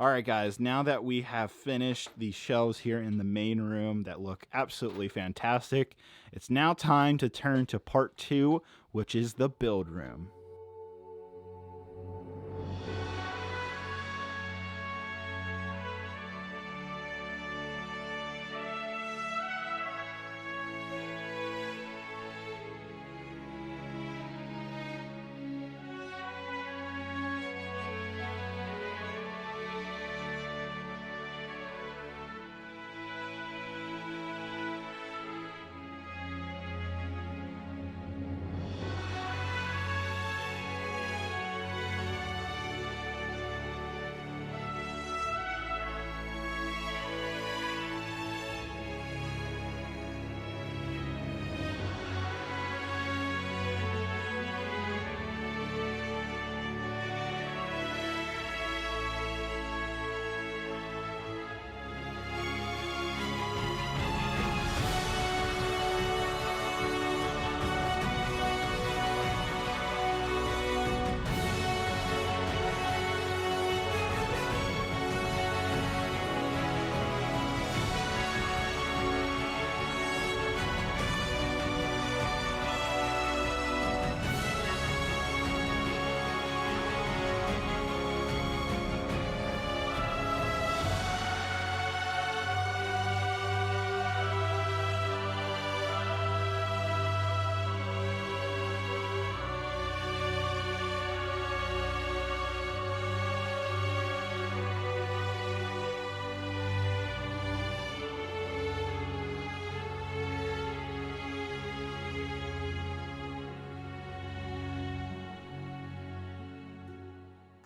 All right, guys, now that we have finished the shelves here in the main room that look absolutely fantastic, it's now time to turn to part 2, which is the build room.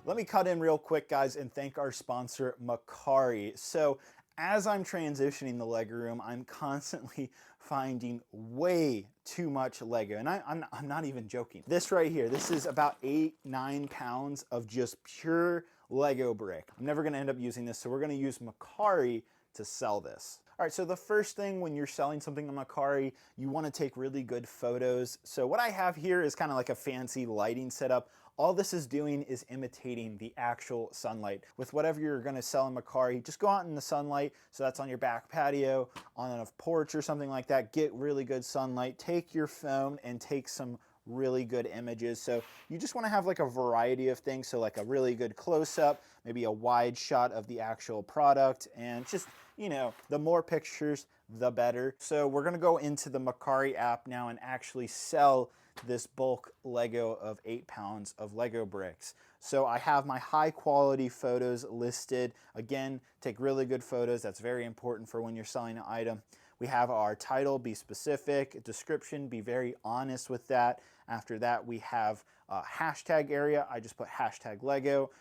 Let me cut in real quick, guys, and thank our sponsor, Mercari. So as I'm transitioning the Lego room, I'm constantly finding way too much Lego. And I'm not even joking. This right here, this is about 8-9 pounds of just pure Lego brick. I'm never gonna end up using this, so we're gonna use Mercari to sell this. All right, so the first thing when you're selling something on Mercari, you wanna take really good photos. So what I have here is kind of like a fancy lighting setup. All this is doing is imitating the actual sunlight. With whatever you're gonna sell in Mercari, just go out in the sunlight, so that's on your back patio, on a porch or something like that, get really good sunlight, take your phone and take some really good images. So you just wanna have like a variety of things, so like a really good close-up, maybe a wide shot of the actual product, and just, you know, the more pictures, the better. So we're gonna go into the Mercari app now and actually sell this bulk Lego of 8 pounds of Lego bricks. So I have my high quality photos listed. Again, take really good photos. That's very important for when you're selling an item. We have our title, be specific, description, be very honest with that. After that, we have a hashtag area. I just put hashtag Lego.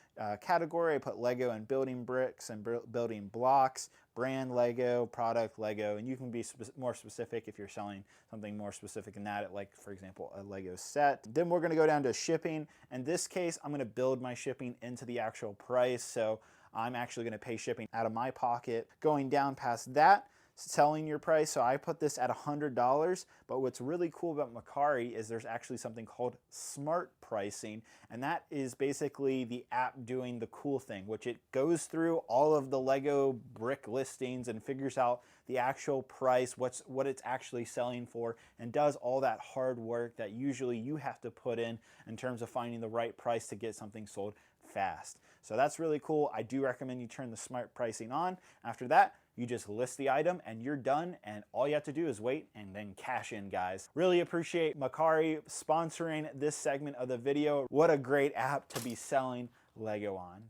Category, I put Lego and building bricks and building blocks. Brand Lego, product Lego, and you can be more specific if you're selling something more specific than that, like for example, a Lego set. Then we're gonna go down to shipping. In this case, I'm gonna build my shipping into the actual price. So I'm actually gonna pay shipping out of my pocket. Going down past that, selling your price. So I put this at $100, but what's really cool about Mercari is there's actually something called smart pricing, and that is basically the app doing the cool thing, which it goes through all of the Lego brick listings and figures out the actual price, what it's actually selling for, and does all that hard work that usually you have to put in terms of finding the right price to get something sold fast. So that's really cool. I do recommend you turn the smart pricing on. After that, you just list the item and you're done, and all you have to do is wait and then cash in, guys. Really appreciate Mercari sponsoring this segment of the video. What a great app to be selling Lego on.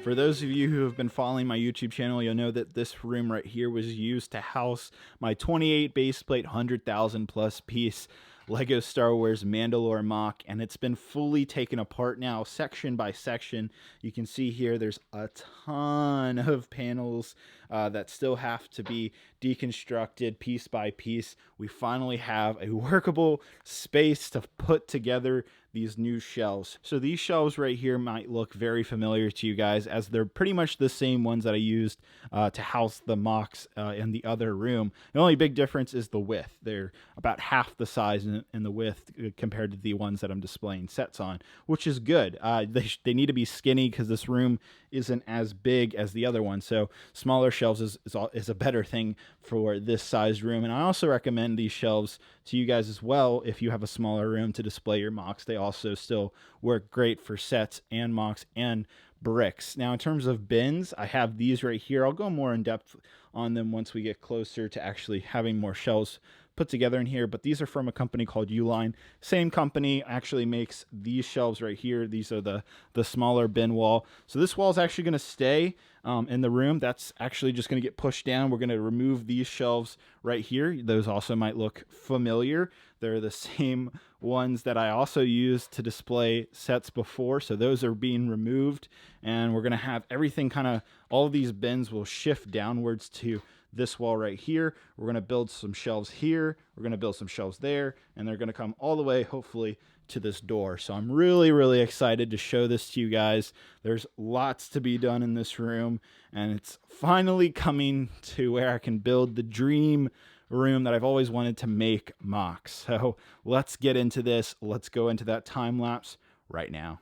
For those of you who have been following my YouTube channel, you'll know that this room right here was used to house my 28 base plate, 100,000 plus piece Lego Star Wars Mandalore MOC, and it's been fully taken apart now, section by section. You can see here there's a ton of panels that still have to be deconstructed piece by piece. We finally have a workable space to put together these new shelves. So these shelves right here might look very familiar to you guys, as they're pretty much the same ones that I used to house the MOCs in the other room. The only big difference is the width. They're about half the size in the width compared to the ones that I'm displaying sets on, which is good. They need to be skinny because this room isn't as big as the other one. So smaller shelves is a better thing for this size room. And I also recommend these shelves to you guys as well if you have a smaller room to display your MOCs. They also still work great for sets and MOCs and Brix. Now, in terms of bins, I have these right here. I'll go more in depth on them once we get closer to actually having more shelves put together in here, but these are from a company called Uline. Same company actually makes these shelves right here. These are the smaller bin wall. So this wall is actually going to stay in the room. That's actually just going to get pushed down. We're going to remove these shelves right here. Those also might look familiar. They're the same ones that I also used to display sets before. So those are being removed, and we're going to have everything kind of, all of these bins will shift downwards to this wall right here. We're going to build some shelves here. We're going to build some shelves there, and they're going to come all the way, hopefully, to this door. So I'm really, really excited to show this to you guys. There's lots to be done in this room, and it's finally coming to where I can build the dream room that I've always wanted to make MOCs. So let's get into this. Let's go into that time lapse right now.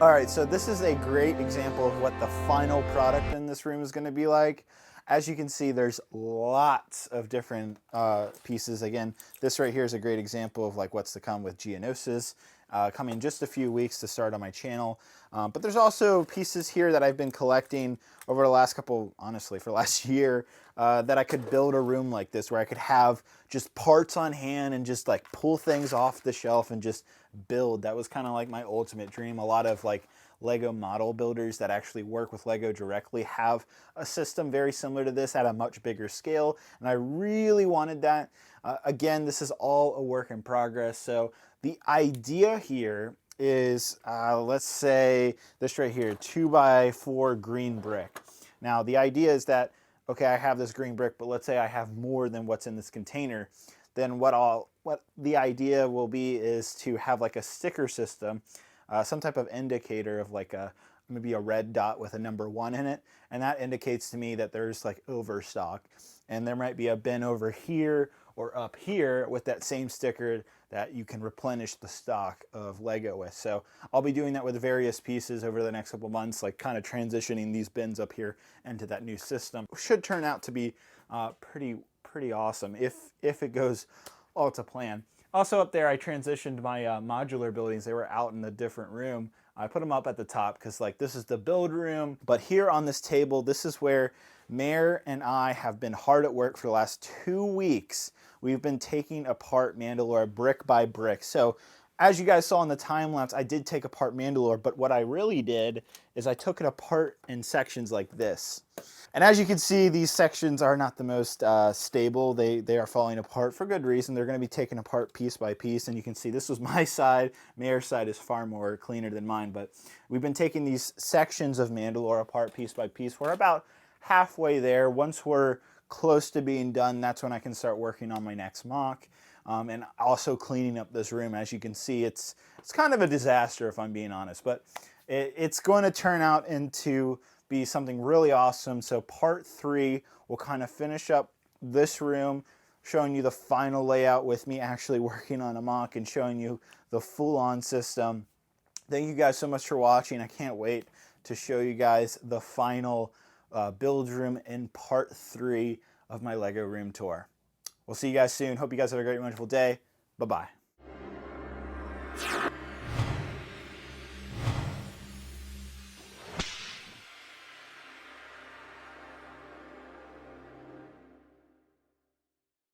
All right, so this is a great example of what the final product in this room is going to be like. As you can see, there's lots of different pieces. Again, this right here is a great example of like what's to come with Geonosis, coming in just a few weeks to start on my channel. But there's also pieces here that I've been collecting over the last couple, honestly, for the last year, that I could build a room like this where I could have just parts on hand and just like pull things off the shelf and just build. That was kind of like my ultimate dream. A lot of like Lego model builders that actually work with Lego directly have a system very similar to this at a much bigger scale, and I really wanted that. Again, this is all a work in progress, so the idea here is, let's say this right here, 2x4 green brick. Now the idea is that, okay, I have this green brick, but let's say I have more than what's in this container. Then what the idea will be is to have like a sticker system, some type of indicator of like maybe a red dot with a number 1 in it, and that indicates to me that there's like overstock. And there might be a bin over here or up here with that same sticker that you can replenish the stock of Lego with. So I'll be doing that with various pieces over the next couple months, like kind of transitioning these bins up here into that new system. Should turn out to be pretty awesome if it goes all to plan. Also up there, I transitioned my modular buildings. They were out in a different room. I put them up at the top because like this is the build room. But here on this table, this is where Mayor and I have been hard at work for the last 2 weeks. We've been taking apart Mandalore brick by brick. So as you guys saw in the time lapse, I did take apart Mandalore, but what I really did is I took it apart in sections like this. And as you can see, these sections are not the most stable. They are falling apart for good reason. They're going to be taken apart piece by piece. And you can see this was my side. Mayor's side is far more cleaner than mine. But we've been taking these sections of Mandalore apart piece by piece. We're about halfway there. Once we're close to being done, that's when I can start working on my next mock. And also cleaning up this room. As you can see, it's kind of a disaster if I'm being honest. But it's going to turn out into be something really awesome. So part 3 will kind of finish up this room, showing you the final layout with me actually working on a mock and showing you the full-on system. Thank you guys so much for watching. I can't wait to show you guys the final build room in part 3 of my Lego room tour. We'll see you guys soon. Hope you guys have a great, wonderful day. Bye-bye.